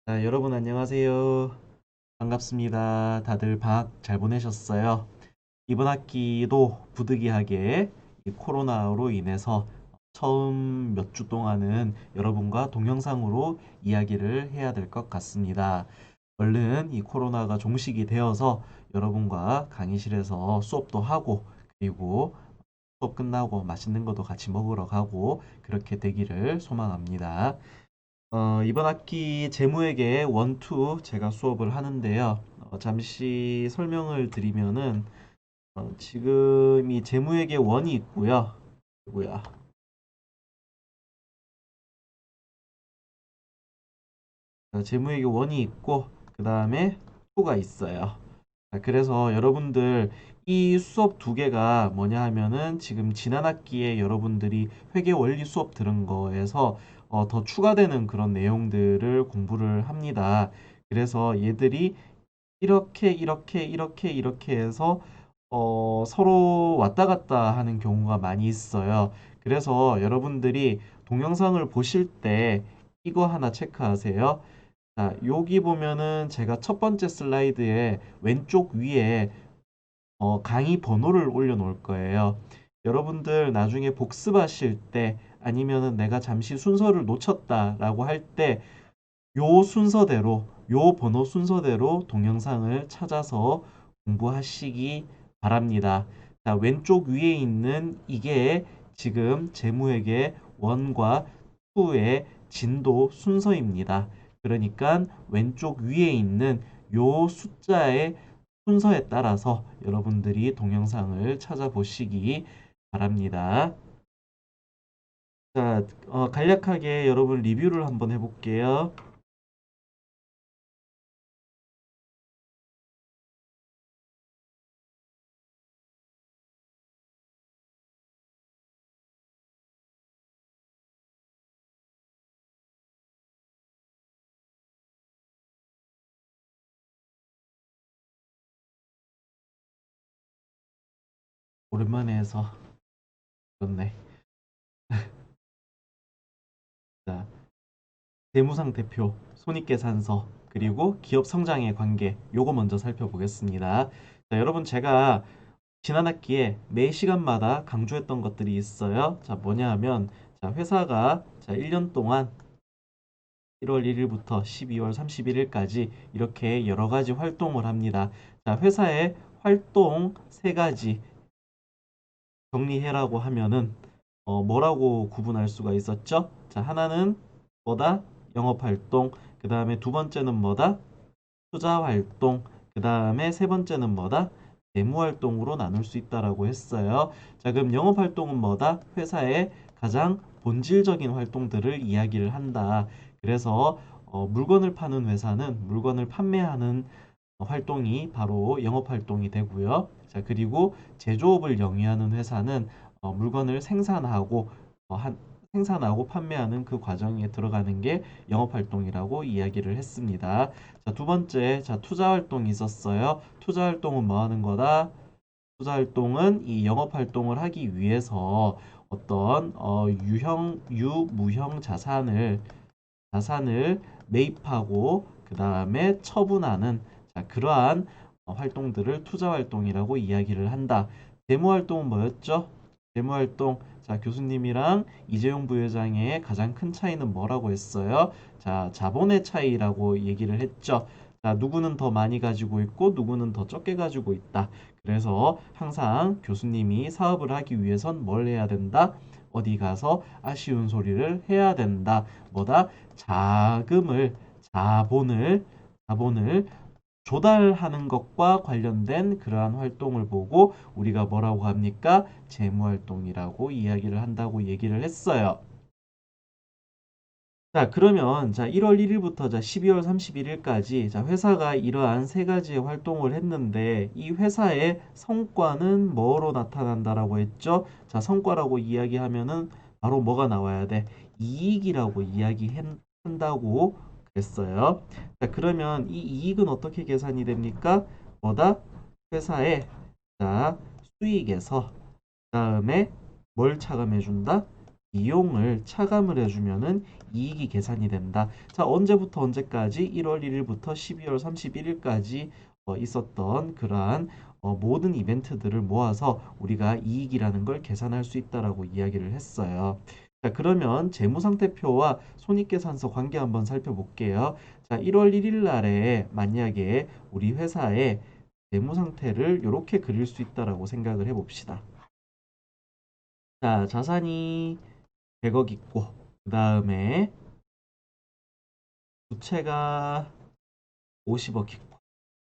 여러분 안녕하세요. 반갑습니다. 다들 방학 잘 보내셨어요? 이번 학기도 부득이하게 이 코로나로 인해서 처음 몇 주 동안은 여러분과 동영상으로 이야기를 해야 될 것 같습니다. 얼른 이 코로나가 종식이 되어서 여러분과 강의실에서 수업도 하고 그리고 수업 끝나고 맛있는 것도 같이 먹으러 가고 그렇게 되기를 소망합니다. 이번 학기 재무회계 1, 2 제가 수업을 하는데요. 잠시 설명을 드리면은 지금 이 재무회계 1이 있고요. 뭐야? 재무회계 1이 있고 그 다음에 2가 있어요. 그래서 여러분들 이 수업 두 개가 뭐냐 하면은 지금 지난 학기에 여러분들이 회계 원리 수업 들은 거에서 더 추가되는 그런 내용들을 공부를 합니다. 그래서 얘들이 이렇게 해서 서로 왔다 갔다 하는 경우가 많이 있어요. 그래서 여러분들이 동영상을 보실 때 이거 하나 체크하세요. 자, 여기 보면은 제가 첫 번째 슬라이드에 왼쪽 위에 강의 번호를 올려놓을 거예요. 여러분들 나중에 복습하실 때 아니면은 내가 잠시 순서를 놓쳤다라고 할 때 요 순서대로, 요 번호 순서대로 동영상을 찾아서 공부하시기 바랍니다. 자, 왼쪽 위에 있는 이게 지금 재무회계 1과 2의 진도 순서입니다. 그러니까 왼쪽 위에 있는 요 숫자의 순서에 따라서 여러분들이 동영상을 찾아보시기 바랍니다. 자, 간략하게 여러분 리뷰를 한번 해볼게요. 오랜만에 해서 그렇네. 자, 재무상태표, 손익계산서, 그리고 기업 성장의 관계, 요거 먼저 살펴보겠습니다. 자, 여러분 제가 지난 학기에 매 시간마다 강조했던 것들이 있어요. 자, 뭐냐 하면 자, 회사가 자, 1년 동안 1월 1일부터 12월 31일까지 이렇게 여러 가지 활동을 합니다. 자, 회사의 활동 세 가지 정리해라고 하면은 뭐라고 구분할 수가 있었죠? 자, 하나는 뭐다? 영업활동. 그 다음에 두 번째는 뭐다? 투자활동. 그 다음에 세 번째는 뭐다? 재무활동으로 나눌 수 있다라고 했어요. 자, 그럼 영업활동은 뭐다? 회사의 가장 본질적인 활동들을 이야기를 한다. 그래서 물건을 파는 회사는 물건을 판매하는 활동이 바로 영업활동이 되고요. 자, 그리고 제조업을 영위하는 회사는 물건을 생산하고 생산하고 판매하는 그 과정에 들어가는 게 영업활동이라고 이야기를 했습니다. 자, 두 번째, 자, 투자활동이 있었어요. 투자활동은 뭐 하는 거다? 투자활동은 이 영업활동을 하기 위해서 어떤 유무형 자산을 매입하고 그 다음에 처분하는 자, 그러한 활동들을 투자활동이라고 이야기를 한다. 재무활동은 뭐였죠? 재무활동. 자, 교수님이랑 이재용 부회장의 가장 큰 차이는 뭐라고 했어요? 자, 자본의 차이라고 얘기를 했죠. 자, 누구는 더 많이 가지고 있고 누구는 더 적게 가지고 있다. 그래서 항상 교수님이 사업을 하기 위해선 뭘 해야 된다? 어디 가서 아쉬운 소리를 해야 된다. 뭐다? 자본을 조달하는 것과 관련된 그러한 활동을 보고 우리가 뭐라고 합니까? 재무활동이라고 이야기를 한다고 얘기를 했어요. 자, 그러면 자, 1월 1일부터 자, 12월 31일까지 자, 회사가 이러한 세 가지의 활동을 했는데 이 회사의 성과는 뭐로 나타난다라고 했죠? 자, 성과라고 이야기하면은 바로 뭐가 나와야 돼? 이익이라고 이야기한다고 그랬어요. 자, 그러면 이 이익은 어떻게 계산이 됩니까? 뭐다? 회사의 자, 수익에서 그다음에 뭘 차감해 준다? 비용을 차감을 해주면은 이익이 계산이 된다. 자, 언제부터 언제까지? 1월 1일부터 12월 31일까지 있었던 그러한 모든 이벤트들을 모아서 우리가 이익이라는 걸 계산할 수 있다라고 이야기를 했어요. 자, 그러면 재무상태표와 손익계산서 관계 한번 살펴볼게요. 자, 1월 1일 날에 만약에 우리 회사의 재무상태를 이렇게 그릴 수 있다라고 생각을 해봅시다. 자, 자산이 100억 있고, 그 다음에 부채가 50억 있고,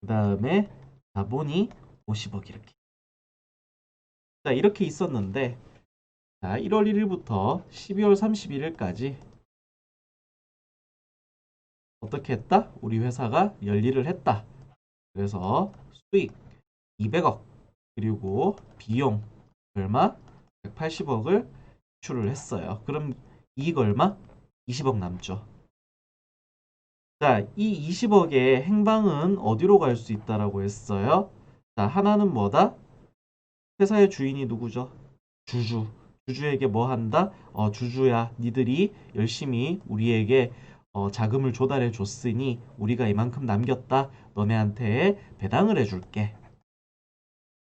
그 다음에 자본이 50억 이렇게. 자, 이렇게 있었는데, 자, 1월 1일부터 12월 31일까지 어떻게 했다? 우리 회사가 열일을 했다. 그래서 수익 200억, 그리고 비용 얼마? 180억을 지출을 했어요. 그럼 이익 얼마? 20억 남죠. 자, 이 20억의 행방은 어디로 갈 수 있다라고 했어요? 자, 하나는 뭐다? 회사의 주인이 누구죠? 주주. 주주에게 뭐 한다? 주주야, 니들이 열심히 우리에게 자금을 조달해 줬으니 우리가 이만큼 남겼다. 너네한테 배당을 해줄게.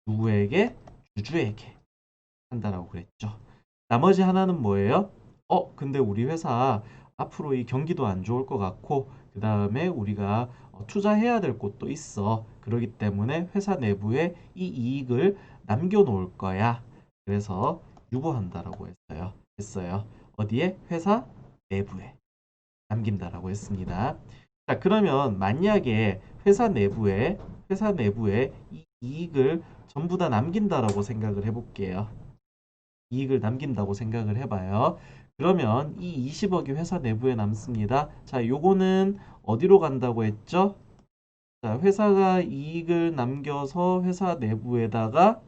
누구에게? 주주에게 한다라고 그랬죠. 나머지 하나는 뭐예요? 근데 우리 회사 앞으로 이 경기도 안 좋을 것 같고, 그 다음에 우리가 투자해야 될 곳도 있어. 그렇기 때문에 회사 내부에 이 이익을 남겨놓을 거야. 그래서 유보한다라고 했어요. 어디에? 회사 내부에 남긴다라고 했습니다. 자, 그러면 만약에 회사 내부에 이 이익을 전부 다 남긴다라고 생각을 해볼게요. 이익을 남긴다고 생각을 해봐요. 그러면 이 20억이 회사 내부에 남습니다. 자, 요거는 어디로 간다고 했죠? 자, 회사가 이익을 남겨서 회사 내부에다가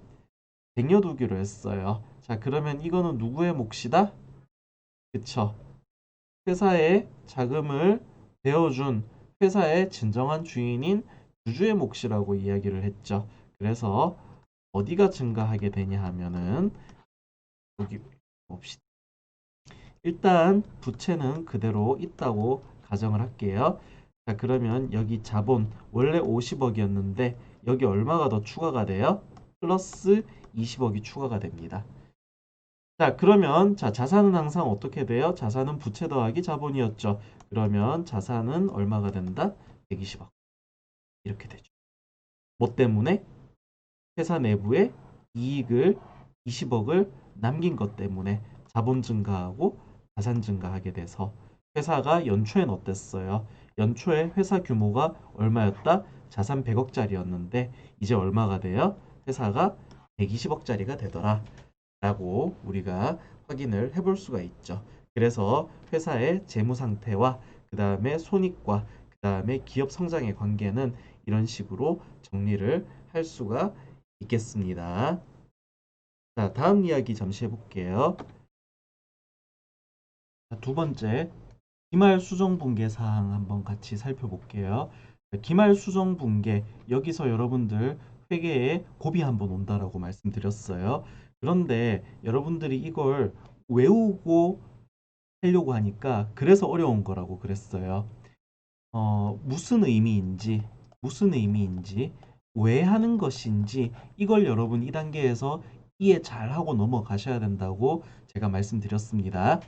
쟁여두기로 했어요. 자, 그러면 이거는 누구의 몫이다? 그쵸. 회사에 자금을 대어준 회사의 진정한 주인인 주주의 몫이라고 이야기를 했죠. 그래서 어디가 증가하게 되냐 하면은 여기 봅시다. 일단 부채는 그대로 있다고 가정을 할게요. 자, 그러면 여기 자본 원래 50억이었는데 여기 얼마가 더 추가가 돼요? 플러스 20억이 추가가 됩니다. 자, 그러면 자산은 항상 어떻게 돼요? 자산은 부채 더하기 자본이었죠. 그러면 자산은 얼마가 된다? 120억. 이렇게 되죠. 뭐 때문에? 회사 내부에 이익을 20억을 남긴 것 때문에 자본 증가하고 자산 증가하게 돼서 회사가 연초엔 어땠어요? 연초에 회사 규모가 얼마였다? 자산 100억짜리였는데 이제 얼마가 돼요? 회사가 120억짜리가 되더라 라고 우리가 확인을 해볼 수가 있죠. 그래서 회사의 재무 상태와 그 다음에 손익과 그 다음에 기업 성장의 관계는 이런 식으로 정리를 할 수가 있겠습니다. 자, 다음 이야기 잠시 해볼게요. 자, 두 번째, 기말 수정 분계 사항 한번 같이 살펴볼게요. 기말 수정 분계, 여기서 여러분들 회계에 고비 한번 온다라고 말씀드렸어요. 그런데 여러분들이 이걸 외우고 하려고 하니까 그래서 어려운 거라고 그랬어요. 무슨 의미인지, 왜 하는 것인지 이걸 여러분 이 단계에서 이해 잘 하고 넘어가셔야 된다고 제가 말씀드렸습니다.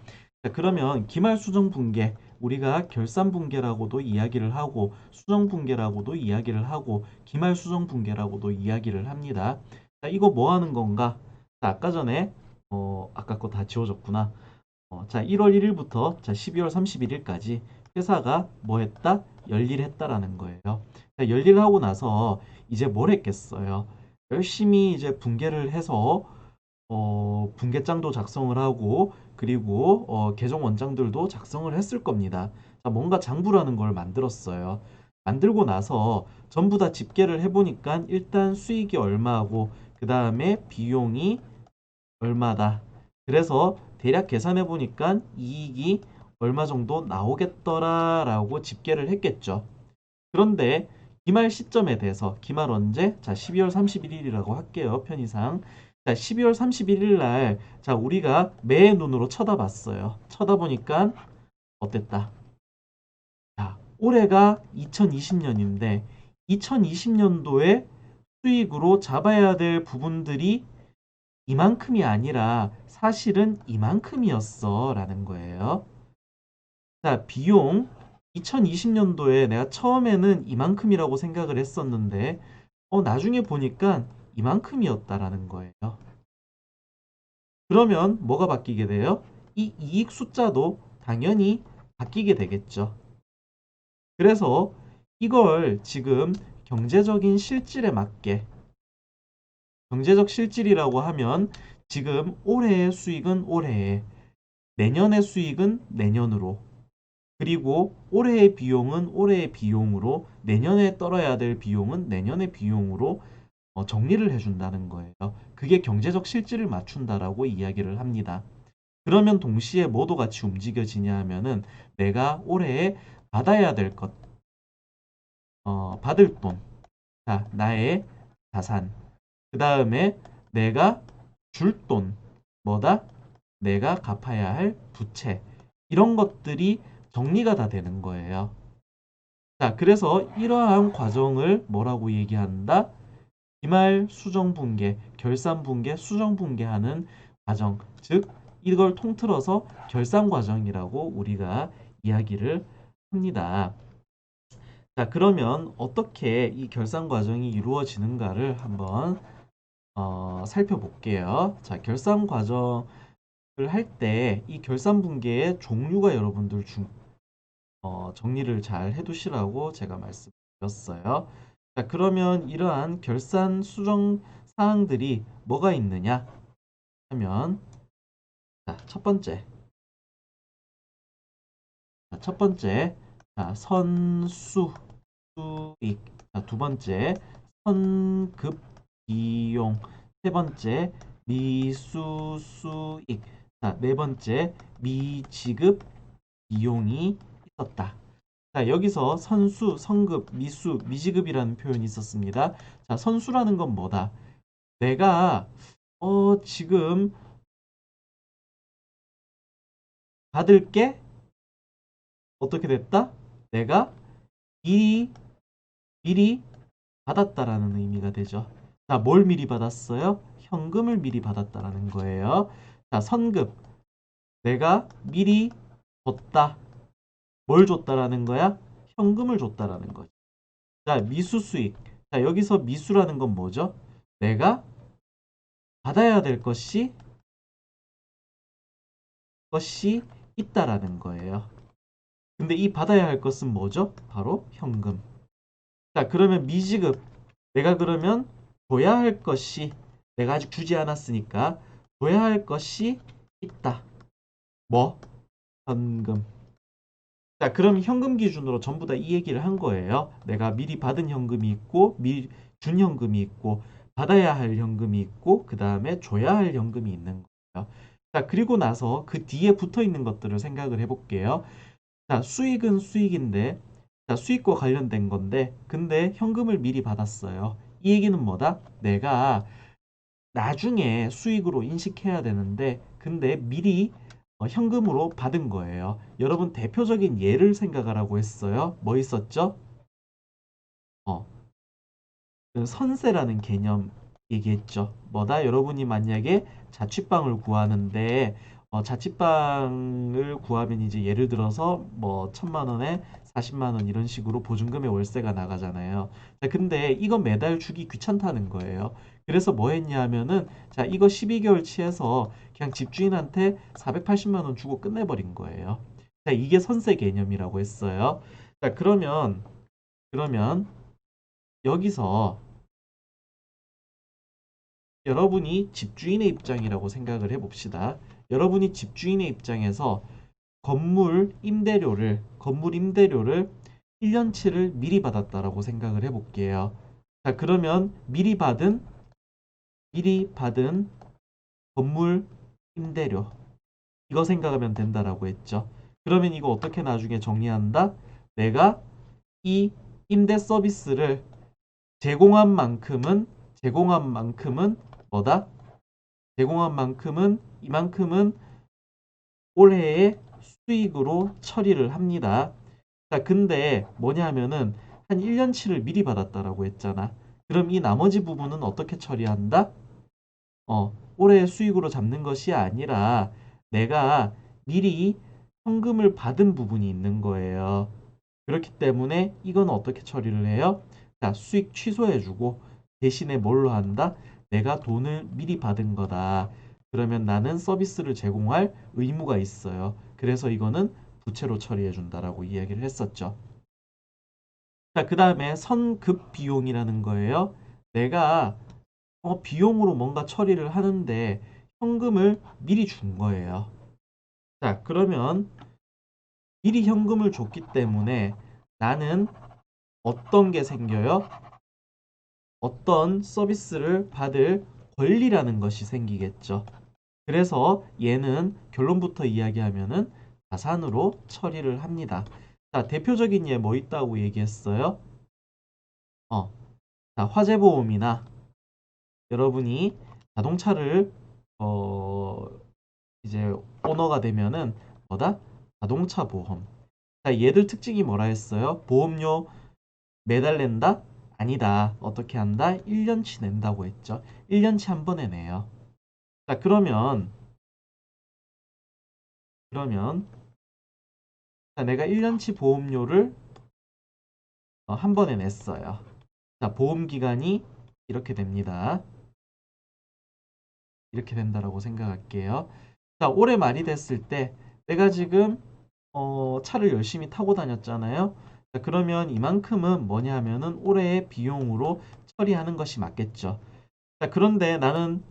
자, 그러면 기말수정분계, 우리가 결산분계라고도 이야기를 하고 수정분계라고도 이야기를 하고 기말수정분계라고도 이야기를 합니다. 자, 이거 뭐 하는 건가? 자, 아까 전에 아까 거 다 지워졌구나. 자, 1월 1일부터 12월 31일까지 회사가 뭐 했다? 열일했다라는 거예요. 자, 열일하고 나서 이제 뭘 했겠어요? 열심히 이제 분계를 해서 분계장도 작성을 하고 그리고 계정 원장들도 작성을 했을 겁니다. 자, 뭔가 장부라는 걸 만들었어요. 만들고 나서 전부 다 집계를 해보니까 일단 수익이 얼마고 그 다음에 비용이 얼마다. 그래서 대략 계산해 보니까 이익이 얼마 정도 나오겠더라라고 집계를 했겠죠. 그런데 기말 시점에 대해서 기말 언제? 자, 12월 31일이라고 할게요. 편의상. 자, 12월 31일 날, 자, 우리가 매의 눈으로 쳐다봤어요. 쳐다보니까 어땠다? 자, 올해가 2020년인데, 2020년도에 수익으로 잡아야 될 부분들이 이만큼이 아니라 사실은 이만큼이었어 라는 거예요. 자, 비용 2020년도에 내가 처음에는 이만큼이라고 생각을 했었는데 나중에 보니까 이만큼이었다라는 거예요. 그러면 뭐가 바뀌게 돼요? 이 이익 숫자도 당연히 바뀌게 되겠죠. 그래서 이걸 지금 경제적인 실질에 맞게 경제적 실질이라고 하면 지금 올해의 수익은 올해에, 내년의 수익은 내년으로, 그리고 올해의 비용은 올해의 비용으로, 내년에 떨어야 될 비용은 내년의 비용으로 정리를 해준다는 거예요. 그게 경제적 실질을 맞춘다라고 이야기를 합니다. 그러면 동시에 뭐도 같이 움직여지냐 하면은 내가 올해에 받아야 될 것, 받을 돈, 자, 나의 자산, 그 다음에 내가 줄 돈, 뭐다? 내가 갚아야 할 부채. 이런 것들이 정리가 다 되는 거예요. 자, 그래서 이러한 과정을 뭐라고 얘기한다? 기말 수정분계, 결산분계, 수정분계하는 과정. 즉, 이걸 통틀어서 결산 과정이라고 우리가 이야기를 합니다. 자, 그러면 어떻게 이 결산 과정이 이루어지는가를 한번 살펴볼게요. 자, 결산 과정을 할 때 이 결산 분계의 종류가 여러분들 정리를 잘 해두시라고 제가 말씀드렸어요. 자, 그러면 이러한 결산 수정 사항들이 뭐가 있느냐 하면 자, 첫 번째 자, 선수 수익, 자, 두 번째 선급 비용, 세 번째 미수 수익, 자, 네 번째 미지급 비용이 있었다. 자, 여기서 선수, 선급, 미수, 미지급이라는 표현이 있었습니다. 자, 선수라는 건 뭐다? 내가 지금 받을 게 어떻게 됐다? 내가 미리 미리 받았다라는 의미가 되죠. 자, 뭘 미리 받았어요? 현금을 미리 받았다라는 거예요. 자, 선급. 내가 미리 줬다. 뭘 줬다라는 거야? 현금을 줬다라는 거지. 자, 미수 수익. 자, 여기서 미수라는 건 뭐죠? 내가 받아야 될 것이 있다라는 거예요. 근데 이 받아야 할 것은 뭐죠? 바로 현금. 자, 그러면 미지급. 내가 그러면 줘야 할 것이 내가 아직 주지 않았으니까 줘야 할 것이 있다. 뭐? 현금. 자, 그럼 현금 기준으로 전부 다 이 얘기를 한 거예요. 내가 미리 받은 현금이 있고, 미리 준 현금이 있고, 받아야 할 현금이 있고, 그 다음에 줘야 할 현금이 있는 거예요. 자, 그리고 나서 그 뒤에 붙어 있는 것들을 생각을 해볼게요. 자, 수익은 수익인데, 자, 수익과 관련된 건데, 근데 현금을 미리 받았어요. 이 얘기는 뭐다? 내가 나중에 수익으로 인식해야 되는데, 근데 미리 현금으로 받은 거예요. 여러분 대표적인 예를 생각하라고 했어요. 뭐 있었죠? 어, 그 선세라는 개념 얘기했죠. 뭐다? 여러분이 만약에 자취방을 구하는데 자취방을 구하면 이제 예를 들어서 뭐 1,000만 원에 40만 원 이런 식으로 보증금의 월세가 나가잖아요. 자, 근데 이거 매달 주기 귀찮다는 거예요. 그래서 뭐 했냐 하면은 자, 이거 12개월치해서 그냥 집주인한테 480만 원 주고 끝내버린 거예요. 자, 이게 선세 개념이라고 했어요. 자, 그러면 여기서 여러분이 집주인의 입장이라고 생각을 해봅시다. 여러분이 집주인의 입장에서 건물 임대료를 1년치를 미리 받았다라고 생각을 해볼게요. 자, 그러면 미리 받은 건물 임대료. 이거 생각하면 된다라고 했죠. 그러면 이거 어떻게 나중에 정리한다? 내가 이 임대 서비스를 제공한 만큼은 뭐다? 제공한 만큼은 이만큼은 올해의 수익으로 처리를 합니다. 자, 근데 뭐냐 하면은 한 1년치를 미리 받았다라고 했잖아. 그럼 이 나머지 부분은 어떻게 처리한다? 올해의 수익으로 잡는 것이 아니라 내가 미리 현금을 받은 부분이 있는 거예요. 그렇기 때문에 이건 어떻게 처리를 해요? 자, 수익 취소해주고 대신에 뭘로 한다? 내가 돈을 미리 받은 거다. 그러면 나는 서비스를 제공할 의무가 있어요. 그래서 이거는 부채로 처리해 준다라고 이야기를 했었죠. 자, 그 다음에 선급 비용이라는 거예요. 내가 비용으로 뭔가 처리를 하는데 현금을 미리 준 거예요. 자, 그러면 미리 현금을 줬기 때문에 나는 어떤 게 생겨요? 어떤 서비스를 받을 권리라는 것이 생기겠죠. 그래서 얘는 결론부터 이야기하면은 자산으로 처리를 합니다. 자, 대표적인 예 뭐 있다고 얘기했어요? 어, 자, 화재보험이나 여러분이 자동차를 어, 이제 오너가 되면은 뭐다? 자동차 보험. 자, 얘들 특징이 뭐라 했어요? 보험료 매달 낸다? 아니다. 어떻게 한다? 1년치 낸다고 했죠. 1년치 한 번에 내요. 자, 그러면 자, 내가 1년치 보험료를 한 번에 냈어요. 자, 보험 기간이 이렇게 됩니다. 이렇게 된다라고 생각할게요. 자, 올해 말이 됐을 때 내가 지금 차를 열심히 타고 다녔잖아요. 자, 그러면 이만큼은 뭐냐 하면은 올해의 비용으로 처리하는 것이 맞겠죠. 자, 그런데 나는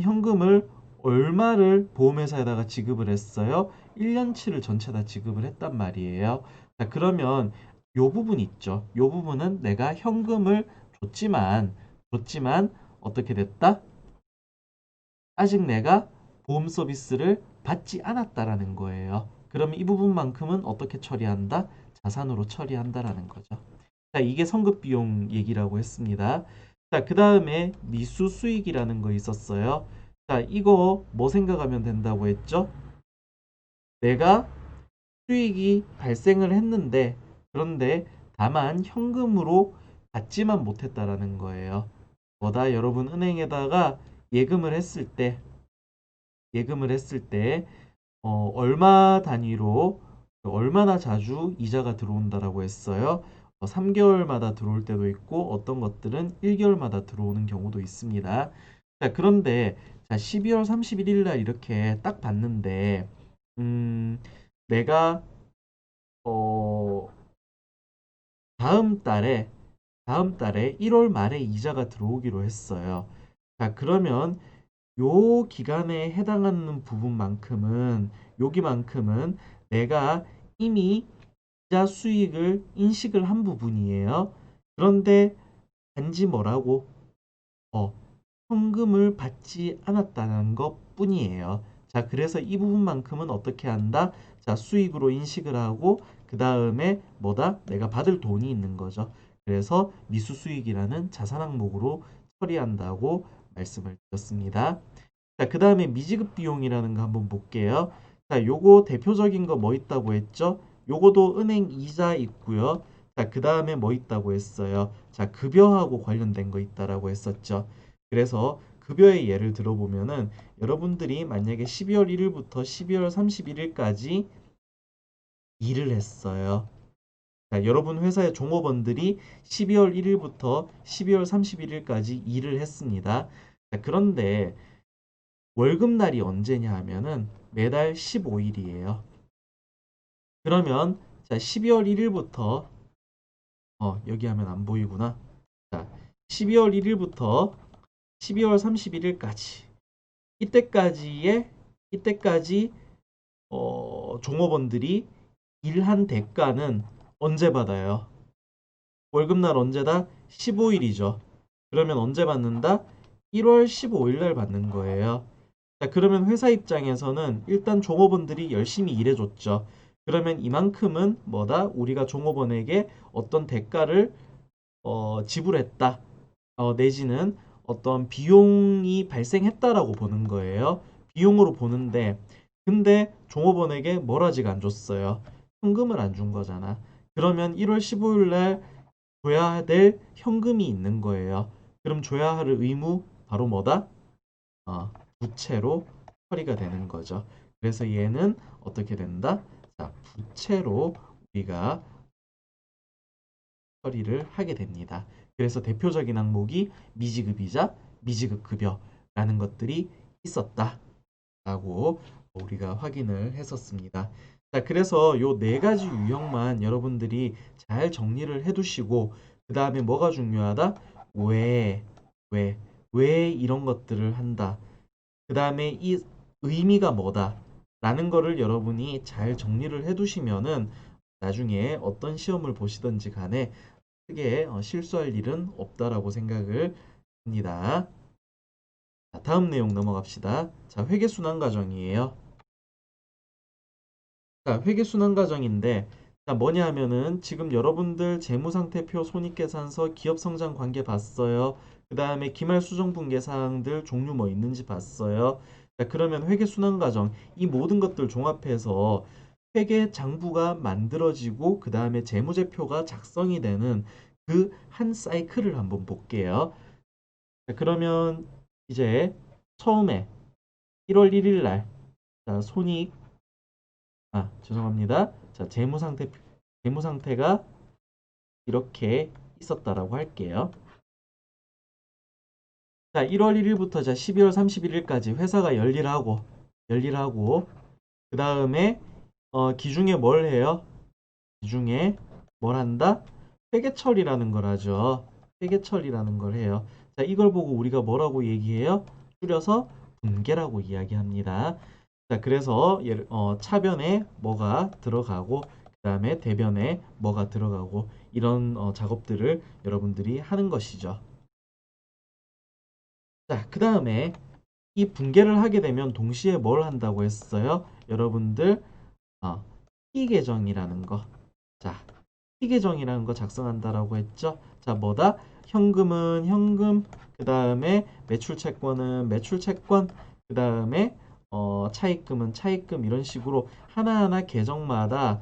현금을 얼마를 보험회사에다가 지급을 했어요? 1년치를 전체 다 지급을 했단 말이에요. 자, 그러면 요 부분 있죠. 요 부분은 내가 현금을 줬지만 어떻게 됐다? 아직 내가 보험 서비스를 받지 않았다라는 거예요. 그러면 이 부분만큼은 어떻게 처리한다? 자산으로 처리한다라는 거죠. 자, 이게 성급 비용 얘기라고 했습니다. 자, 그 다음에 미수 수익이라는 거 있었어요. 자, 이거 뭐 생각하면 된다고 했죠? 내가 수익이 발생을 했는데, 그런데 다만 현금으로 받지만 못했다라는 거예요. 뭐다? 여러분 은행에다가 예금을 했을 때, 예금을 했을 때, 얼마 단위로 얼마나 자주 이자가 들어온다라고 했어요. 3개월마다 들어올 때도 있고 어떤 것들은 1개월마다 들어오는 경우도 있습니다. 자, 그런데 자, 12월 31일 날 이렇게 딱 봤는데 음, 내가 어, 다음 달에 1월 말에 이자가 들어오기로 했어요. 자, 그러면 요 기간에 해당하는 부분만큼은 여기만큼은 내가 이미 이자 수익을 인식을 한 부분이에요. 그런데 단지 뭐라고? 어, 현금을 받지 않았다는 것 뿐이에요. 자, 그래서 이 부분만큼은 어떻게 한다? 자, 수익으로 인식을 하고 그 다음에 뭐다? 내가 받을 돈이 있는 거죠. 그래서 미수수익이라는 자산 항목으로 처리한다고 말씀을 드렸습니다. 자, 그 다음에 미지급 비용이라는 거 한번 볼게요. 자, 요거 대표적인 거 뭐 있다고 했죠? 요거도 은행 이자 있고요. 자, 그 다음에 뭐 있다고 했어요? 자, 급여하고 관련된 거 있다라고 했었죠. 그래서 급여의 예를 들어보면은 여러분들이 만약에 12월 1일부터 12월 31일까지 일을 했어요. 자, 여러분 회사의 종업원들이 12월 1일부터 12월 31일까지 일을 했습니다. 자, 그런데 월급날이 언제냐 하면은 매달 15일이에요. 그러면 자, 12월 1일부터 여기 하면 안 보이구나. 자, 12월 1일부터 12월 31일까지 이때까지 종업원들이 일한 대가는 언제 받아요? 월급날 언제다? 15일이죠. 그러면 언제 받는다? 1월 15일 날 받는 거예요. 자, 그러면 회사 입장에서는 일단 종업원들이 열심히 일해줬죠. 그러면 이만큼은 뭐다? 우리가 종업원에게 어떤 대가를 지불했다. 내지는 어떤 비용이 발생했다라고 보는 거예요. 비용으로 보는데 근데 종업원에게 뭘 아직 안 줬어요. 현금을 안 준 거잖아. 그러면 1월 15일 날 줘야 될 현금이 있는 거예요. 그럼 줘야 할 의무 바로 뭐다? 부채로 처리가 되는 거죠. 그래서 얘는 어떻게 된다? 자, 부채로 우리가 처리를 하게 됩니다. 그래서 대표적인 항목이 미지급이자 미지급급여라는 것들이 있었다라고 우리가 확인을 했었습니다. 자, 그래서 요 네 가지 유형만 여러분들이 잘 정리를 해두시고 그 다음에 뭐가 중요하다? 왜, 왜, 왜 이런 것들을 한다. 그 다음에 이 의미가 뭐다. 라는 거를 여러분이 잘 정리를 해두시면은 나중에 어떤 시험을 보시든지 간에 크게 실수할 일은 없다라고 생각을 합니다. 자, 다음 내용 넘어갑시다. 자, 회계순환 과정이에요. 자, 회계순환 과정인데 자, 뭐냐 하면은 지금 여러분들 재무상태표, 손익계산서, 기업성장 관계 봤어요. 그 다음에 기말수정분계 사항들 종류 뭐 있는지 봤어요. 자, 그러면 회계순환 과정 이 모든 것들 종합해서 회계장부가 만들어지고 그 다음에 재무제표가 작성이 되는 그 한 사이클을 한번 볼게요. 자, 그러면 이제 처음에 1월 1일 날 자, 죄송합니다. 자, 재무 상태가 이렇게 있었다라고 할게요. 자, 1월 1일부터 자, 12월 31일까지 회사가 열일하고 그 다음에 기중에 뭘 해요? 기중에 뭘 한다? 회계처리라는 걸 하죠. 회계처리라는 걸 해요. 자, 이걸 보고 우리가 뭐라고 얘기해요? 줄여서 분계라고 이야기합니다. 자, 그래서 차변에 뭐가 들어가고 그다음에 대변에 뭐가 들어가고 이런 작업들을 여러분들이 하는 것이죠. 자, 그다음에 이 분계를 하게 되면 동시에 뭘 한다고 했어요? 여러분들 어, T 계정이라는 거. 자, T 계정이라는 거 작성한다라고 했죠? 자, 뭐다? 현금은 현금, 그다음에 매출 채권은 매출 채권, 그다음에 차입금은 차입금 이런 식으로 하나하나 계정마다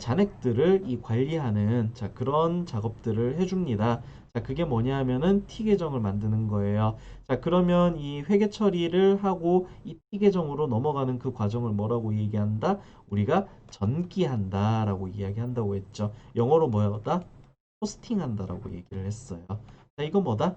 잔액들을 이 관리하는 자, 그런 작업들을 해줍니다. 자, 그게 뭐냐 하면은 T 계정을 만드는 거예요. 자, 그러면 이 회계 처리를 하고 이 T 계정으로 넘어가는 그 과정을 뭐라고 얘기한다? 우리가 전기한다라고 이야기한다고 했죠. 영어로 뭐다? 포스팅한다라고 얘기를 했어요. 자, 이거 뭐다?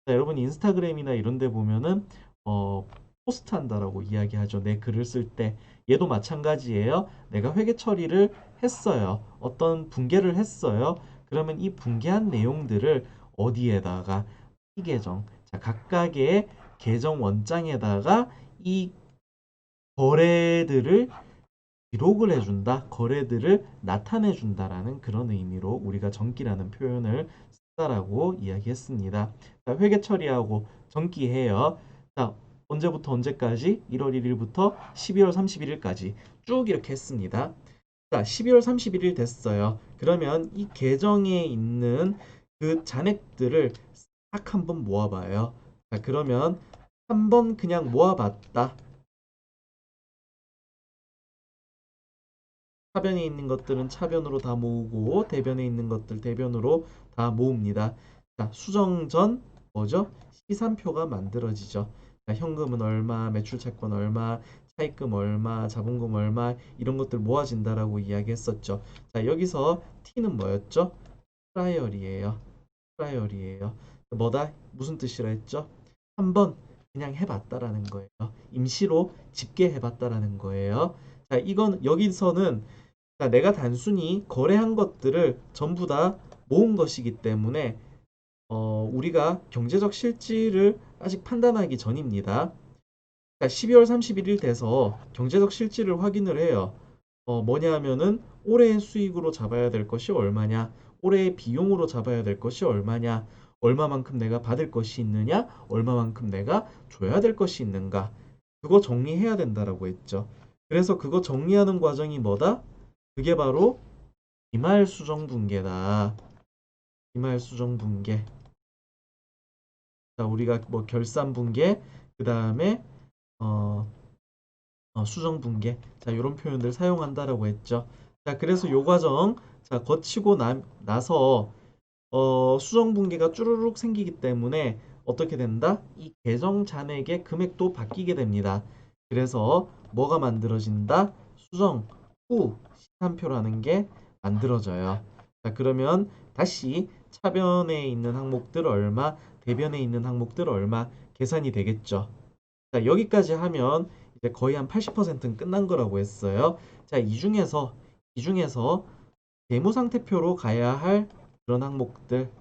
자, 여러분 인스타그램이나 이런 데 보면은 어, 포스트한다라고 이야기하죠. 내 글을 쓸 때. 얘도 마찬가지예요. 내가 회계 처리를 했어요. 어떤 분계를 했어요. 그러면 이 분계한 내용들을 어디에다가 이 계정, 자, 각각의 계정 원장에다가 이 거래들을 기록을 해준다, 거래들을 나타내준다라는 그런 의미로 우리가 전기라는 표현을 쓴다라고 이야기했습니다. 자, 회계 처리하고 전기해요. 자, 언제부터 언제까지? 1월 1일부터 12월 31일까지 쭉 이렇게 했습니다. 자, 12월 31일 됐어요. 그러면 이 계정에 있는 그 잔액들을 딱 한번 모아봐요. 자, 그러면 한번 그냥 모아봤다. 차변에 있는 것들은 차변으로 다 모으고 대변에 있는 것들 대변으로 다 모읍니다. 자, 수정 전 뭐죠? 시산표가 만들어지죠. 자, 현금은 얼마, 매출채권 얼마, 차입금 얼마, 자본금 얼마 이런 것들 모아진다라고 이야기했었죠. 자, 여기서 T는 뭐였죠? 트라이얼이에요. 트라이얼이에요. 뭐다? 무슨 뜻이라 했죠? 한번 그냥 해봤다라는 거예요. 임시로 집계해봤다라는 거예요. 자, 이건 여기서는 자, 내가 단순히 거래한 것들을 전부 다 모은 것이기 때문에 우리가 경제적 실질을 아직 판단하기 전입니다. 자, 12월 31일 돼서 경제적 실질을 확인을 해요. 뭐냐 하면은 올해의 수익으로 잡아야 될 것이 얼마냐, 올해의 비용으로 잡아야 될 것이 얼마냐, 얼마만큼 내가 받을 것이 있느냐, 얼마만큼 내가 줘야 될 것이 있는가, 그거 정리해야 된다라고 했죠. 그래서 그거 정리하는 과정이 뭐다? 그게 바로 기말 수정 분계다. 기말 수정 분계. 자, 우리가 뭐 결산분계, 그 다음에 어, 수정분계, 자, 이런 표현들 사용한다라고 했죠. 자, 그래서 요 과정, 자, 거치고 나서 수정분계가 쭈루룩 생기기 때문에 어떻게 된다? 이 계정 잔액의 금액도 바뀌게 됩니다. 그래서 뭐가 만들어진다? 수정 후 시산표라는 게 만들어져요. 자, 그러면 다시 차변에 있는 항목들 얼마, 대변에 있는 항목들 얼마 계산이 되겠죠. 자, 여기까지 하면 이제 거의 한 80%는 끝난 거라고 했어요. 자, 이 중에서 재무상태표로 가야 할 그런 항목들,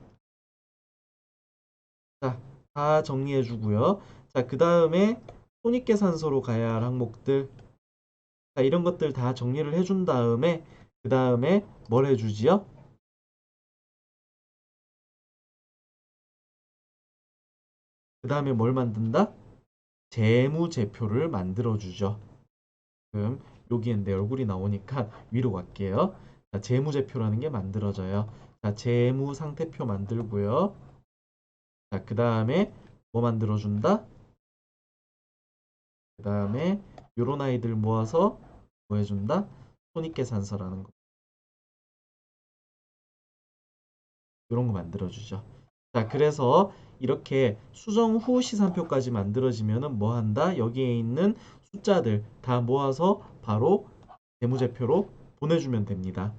자, 다 정리해 주고요. 자, 그 다음에 손익계산서로 가야 할 항목들, 자, 이런 것들 다 정리를 해준 다음에, 그 다음에 뭘 해주지요? 그 다음에 뭘 만든다? 재무제표를 만들어 주죠. 지금 여기에 내 얼굴이 나오니까 위로 갈게요. 자, 재무제표라는 게 만들어져요. 자, 재무상태표 만들고요. 자, 그 다음에 뭐 만들어준다? 그 다음에 요런 아이들 모아서 뭐 해준다? 손익계산서라는 거. 요런 거 만들어주죠. 자, 그래서 이렇게 수정 후 시산표까지 만들어지면은 뭐 한다? 여기에 있는 숫자들 다 모아서 바로 재무제표로 보내주면 됩니다.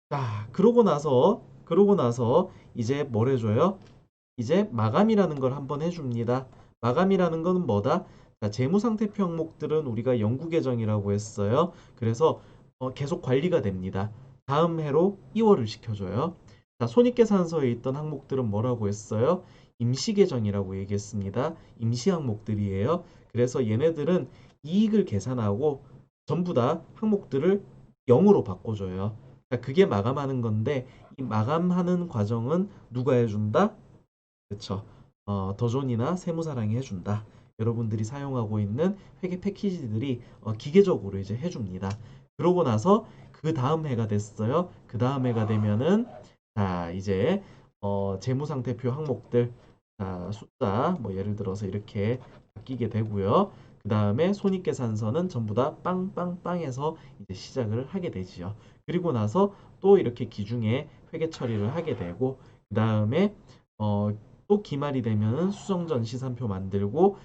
자, 그러고 나서 이제 뭘 해줘요? 이제 마감이라는 걸 한번 해줍니다. 마감이라는 건 뭐다? 자, 재무상태표 항목들은 우리가 영구계정이라고 했어요. 그래서 계속 관리가 됩니다. 다음 해로 이월을 시켜줘요. 자, 손익계산서에 있던 항목들은 뭐라고 했어요? 임시계정이라고 얘기했습니다. 임시 항목들이에요. 그래서 얘네들은 이익을 계산하고 전부 다 항목들을 0으로 바꿔줘요. 자, 그게 마감하는 건데 이 마감하는 과정은 누가 해준다? 그쵸. 더존이나 세무사랑이 해준다. 여러분들이 사용하고 있는 회계 패키지들이 기계적으로 이제 해줍니다. 그러고 나서 그 다음 해가 됐어요. 그 다음 해가 되면은 자, 이제 재무상태표 항목들, 자, 숫자 뭐 예를 들어서 이렇게 바뀌게 되고요. 그 다음에 손익계산서는 전부 다 빵빵빵에서 이제 시작을 하게 되지요. 그리고 나서 또 이렇게 기중에 회계 처리를 하게 되고 그 다음에 어, 또 기말이 되면은 수정전 시산표 만들고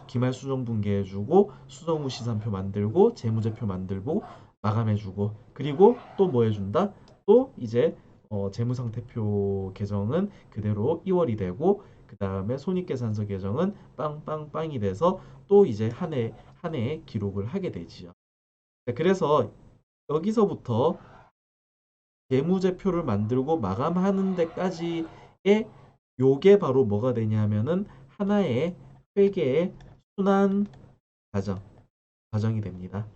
기말 수정 분계해주고 수정 후 시산표 만들고 재무제표 만들고 마감해주고 그리고 또 뭐 해준다? 또 이제 재무상태표 계정은 그대로 2월이 되고 그 다음에 손익계산서 계정은 빵빵빵이 돼서 또 이제 한 해 기록을 하게 되지요. 자, 그래서 여기서부터 재무제표를 만들고 마감하는 데까지의 요게 바로 뭐가 되냐면은 하나의 회계의 순환 과정, 과정이 됩니다.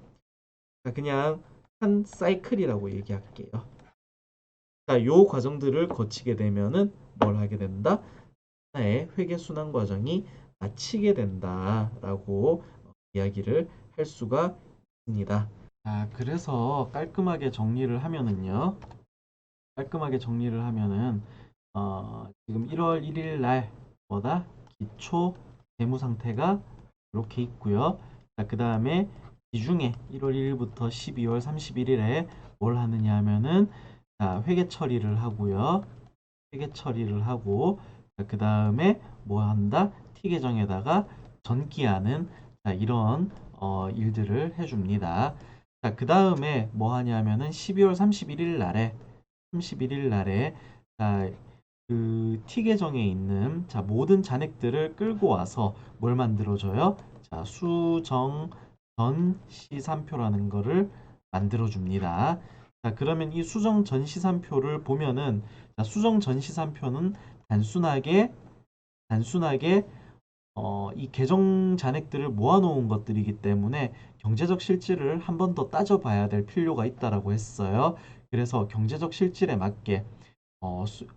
자, 그냥 한 사이클이라고 얘기할게요. 자, 요 과정들을 거치게 되면은 뭘 하게 된다? 하나의 회계 순환 과정이 마치게 된다라고 이야기를 할 수가 있습니다. 자, 그래서 깔끔하게 정리를 하면은 지금 1월 1일 날 뭐다? 기초 재무 상태가 이렇게 있고요. 자, 그 다음에 기중에 1월 1일부터 12월 31일에 뭘 하느냐 하면은 자, 회계 처리를 하고요. 회계 처리를 하고 자, 그 다음에 뭐 한다? T 계정에다가 전기하는 자, 이런 일들을 해줍니다. 자, 그 다음에 뭐 하냐면은 12월 31일 날에 자, 그 T 계정에 있는 자, 모든 잔액들을 끌고 와서 뭘 만들어줘요? 자, 수정 전시산표라는 거를 만들어줍니다. 자, 그러면 이 수정 전시산표를 보면은 자, 수정 전시산표는 단순하게 이 계정 잔액들을 모아놓은 것들이기 때문에 경제적 실질을 한 번 더 따져봐야 될 필요가 있다라고 했어요. 그래서 경제적 실질에 맞게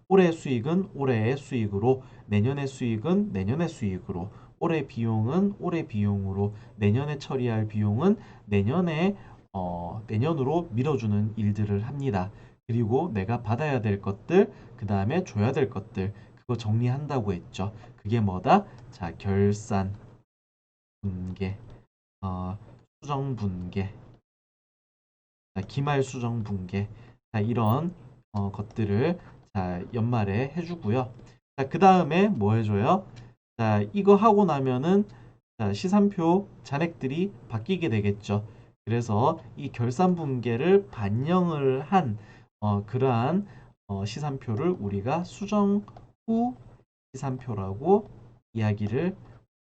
올해 수익은 올해의 수익으로, 내년의 수익은 내년의 수익으로, 올해 비용은 올해 비용으로, 내년에 처리할 비용은 내년으로 밀어주는 일들을 합니다. 그리고 내가 받아야 될 것들, 그 다음에 줘야 될 것들, 그거 정리한다고 했죠. 그게 뭐다? 자, 결산, 분계, 수정 분계, 자, 기말 수정 분계, 자, 이런 것들을 자, 연말에 해주고요. 자, 그 다음에 뭐 해줘요? 자, 이거 하고 나면은 자, 시산표 잔액들이 바뀌게 되겠죠. 그래서 이 결산 분계를 반영을 한 그러한 시산표를 우리가 수정 후 시산표라고 이야기를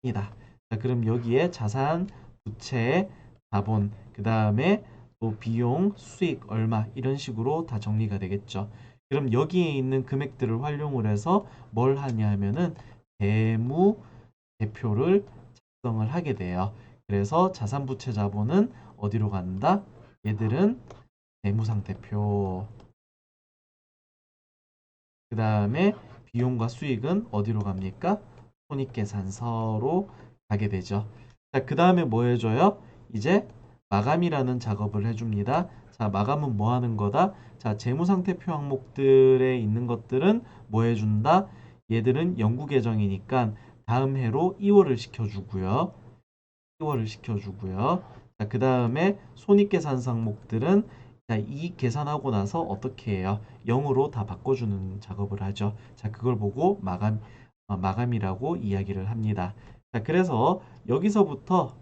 합니다. 자, 그럼 여기에 자산, 부채, 자본, 그 다음에 또 비용, 수익 얼마 이런 식으로 다 정리가 되겠죠. 그럼 여기에 있는 금액들을 활용을 해서 뭘 하냐 하면은 재무 대표를 작성을 하게 돼요. 그래서 자산, 부채, 자본은 어디로 간다? 얘들은 재무상태표. 그 다음에 비용과 수익은 어디로 갑니까? 손익계산서로 가게 되죠. 자, 그 다음에 뭐 해줘요? 이제 마감이라는 작업을 해줍니다. 자, 마감은 뭐 하는 거다? 자, 재무상태표 항목들에 있는 것들은 뭐 해준다? 얘들은 연구계정이니까 다음 해로 이월을 시켜주고요. 10월을 시켜주고요. 자, 그 다음에 손익계산서 항목들은 자, 이 계산하고 나서 어떻게 해요? 0으로 다 바꿔주는 작업을 하죠. 자, 그걸 보고 마감이라고 이야기를 합니다. 자, 그래서 여기서부터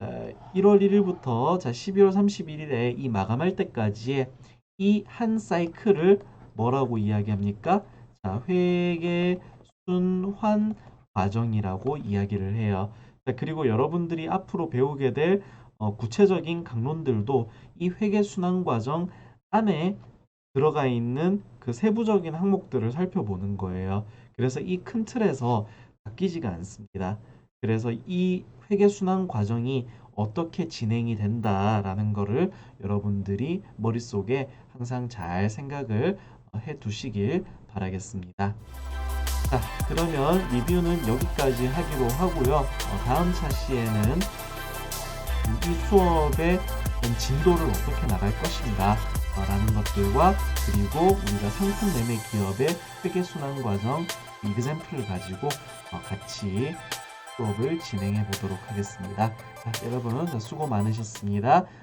1월 1일부터 자, 12월 31일에 이 마감할 때까지의 이 한 사이클을 뭐라고 이야기합니까? 자, 회계 순환 과정이라고 이야기를 해요. 자, 그리고 여러분들이 앞으로 배우게 될 구체적인 강론들도 이 회계 순환 과정 안에 들어가 있는 그 세부적인 항목들을 살펴보는 거예요. 그래서 이 큰 틀에서 바뀌지가 않습니다. 그래서 이 회계순환 과정이 어떻게 진행이 된다라는 거를 여러분들이 머릿속에 항상 잘 생각을 해 두시길 바라겠습니다. 자, 그러면 리뷰는 여기까지 하기로 하고요. 다음 차시에는 이 수업의 진도를 어떻게 나갈 것인가 라는 것들과 그리고 우리가 상품 매매 기업의 회계순환 과정 이그샘플을 가지고 같이 수업을 진행해 보도록 하겠습니다. 자, 여러분 수고 많으셨습니다.